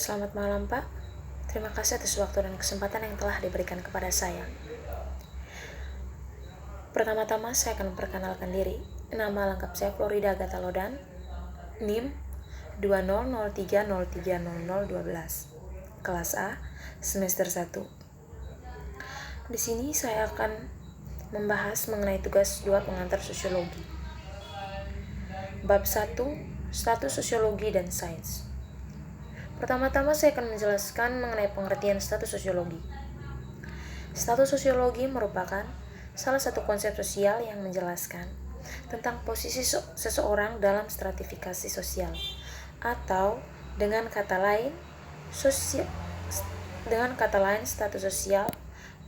Selamat malam, Pak. Terima kasih atas waktu dan kesempatan yang telah diberikan kepada saya. Pertama-tama saya akan memperkenalkan diri. Nama lengkap saya Florida Gatalodan, NIM 2003030012, kelas A, semester 1. Di sini saya akan membahas mengenai tugas 2 pengantar sosiologi. Bab 1, status sosiologi dan sains. Pertama-tama saya akan menjelaskan mengenai pengertian status sosiologi. Status sosiologi merupakan salah satu konsep sosial yang menjelaskan tentang posisi seseorang dalam stratifikasi sosial, atau dengan kata lain, status sosial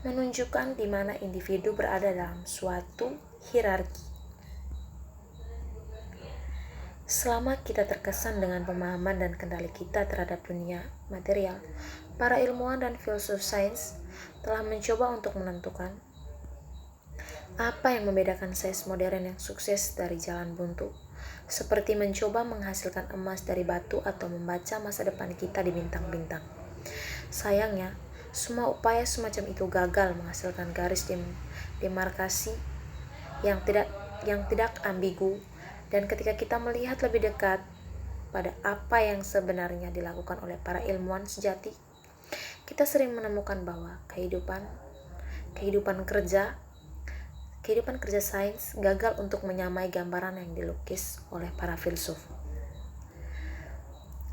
menunjukkan di mana individu berada dalam suatu hierarki. Selama kita terkesan dengan pemahaman dan kendali kita terhadap dunia material, para ilmuwan dan filsuf sains telah mencoba untuk menentukan apa yang membedakan sains modern yang sukses dari jalan buntu, seperti mencoba menghasilkan emas dari batu atau membaca masa depan kita di bintang-bintang. Sayangnya, semua upaya semacam itu gagal menghasilkan garis demarkasi yang tidak ambigu. Dan ketika kita melihat lebih dekat pada apa yang sebenarnya dilakukan oleh para ilmuwan sejati, kita sering menemukan bahwa kehidupan kerja sains gagal untuk menyamai gambaran yang dilukis oleh para filsuf.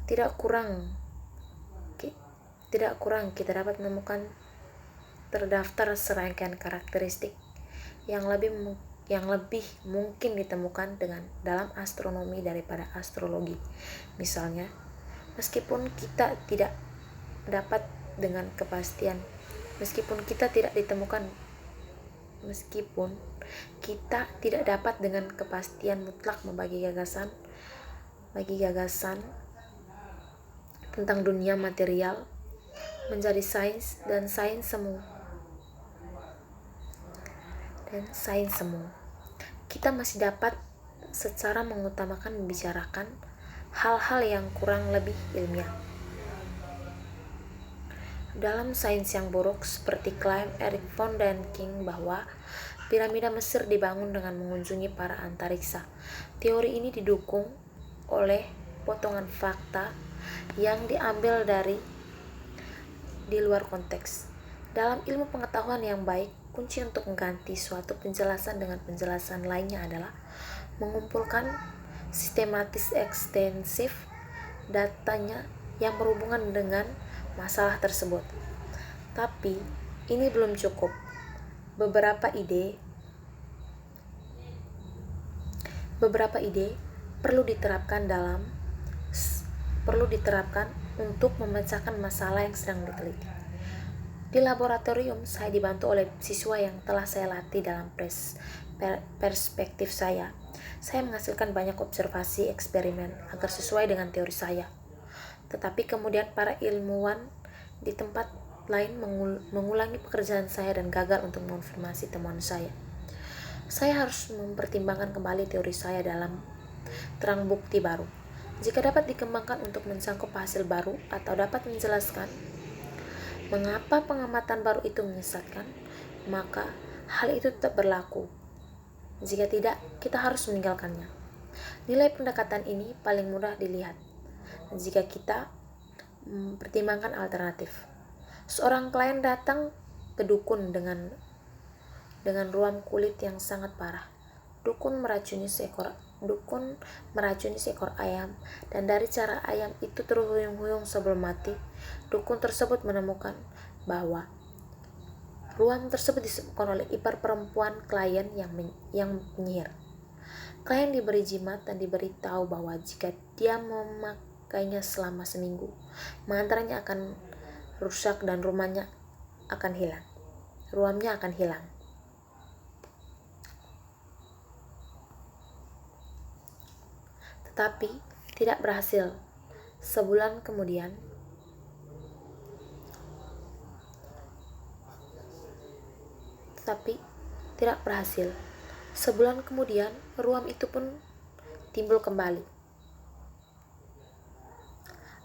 Tidak kurang kita dapat menemukan terdaftar serangkaian karakteristik yang lebih mungkin ditemukan dalam astronomi daripada astrologi. Misalnya, meskipun kita tidak dapat dengan kepastian mutlak membagi gagasan tentang dunia material menjadi sains dan sains semu. Kita masih dapat secara mengutamakan membicarakan hal-hal yang kurang lebih ilmiah. Dalam sains yang buruk, seperti klaim Erich von Däniken bahwa piramida Mesir dibangun dengan mengunjungi para antariksa, teori ini didukung oleh potongan fakta yang diambil di luar konteks. Dalam ilmu pengetahuan yang baik, kunci untuk mengganti suatu penjelasan dengan penjelasan lainnya adalah mengumpulkan sistematis ekstensif datanya yang berhubungan dengan masalah tersebut. Tapi ini belum cukup. Beberapa ide perlu diterapkan untuk memecahkan masalah yang sedang diteliti. Di laboratorium, saya dibantu oleh siswa yang telah saya latih dalam perspektif saya. Saya menghasilkan banyak observasi eksperimen agar sesuai dengan teori saya. Tetapi kemudian para ilmuwan di tempat lain mengulangi pekerjaan saya dan gagal untuk mengonfirmasi temuan saya. Saya harus mempertimbangkan kembali teori saya dalam terang bukti baru. Jika dapat dikembangkan untuk mencangkup hasil baru atau dapat menjelaskan mengapa pengamatan baru itu menyesatkan, maka hal itu tetap berlaku. Jika tidak, kita harus meninggalkannya. Nilai pendekatan ini paling mudah dilihat jika kita mempertimbangkan alternatif. Seorang klien datang ke dukun dengan ruam kulit yang sangat parah. Dukun meracuni seekor ayam, dan dari cara ayam itu terhuyung-huyung sebelum mati, dukun tersebut menemukan bahwa ruam tersebut disebabkan oleh ipar perempuan klien yang penyihir. Klien diberi jimat dan diberitahu bahwa jika dia memakainya selama seminggu, mantranya akan rusak dan ruamnya akan hilang. Tetapi tidak berhasil. Sebulan kemudian, ruam itu pun timbul kembali.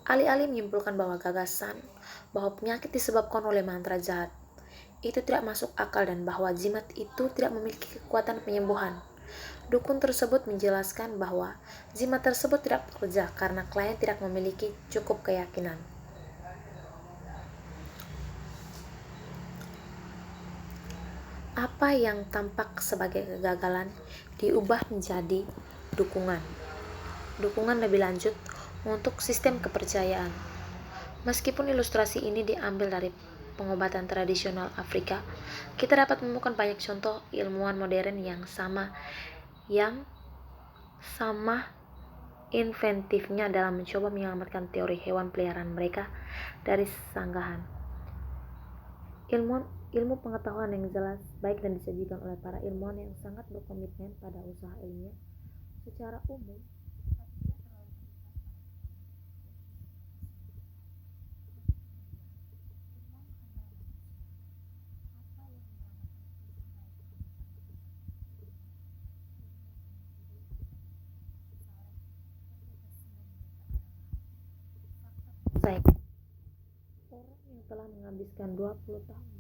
Alih-alih menyimpulkan bahwa gagasan bahwa penyakit disebabkan oleh mantra jahat itu tidak masuk akal dan bahwa jimat itu tidak memiliki kekuatan penyembuhan. Dukun tersebut menjelaskan bahwa jimat tersebut tidak bekerja karena klien tidak memiliki cukup keyakinan. Apa yang tampak sebagai kegagalan diubah menjadi dukungan. Dukungan lebih lanjut untuk sistem kepercayaan. Meskipun ilustrasi ini diambil dari pengobatan tradisional Afrika, kita dapat menemukan banyak contoh ilmuwan modern yang sama inventifnya dalam mencoba menyelamatkan teori hewan peliharaan mereka dari sanggahan. Ilmu pengetahuan yang jelas, baik dan disajikan oleh para ilmuwan yang sangat berkomitmen pada usaha ilmiah, secara umum saya orang yang telah menghabiskan 20 tahun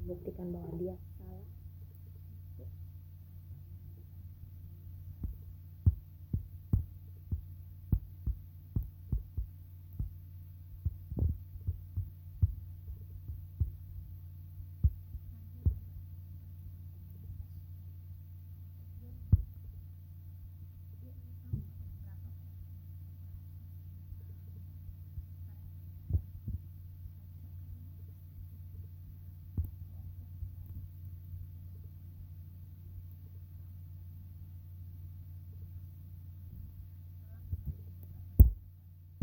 membuktikan bahwa dia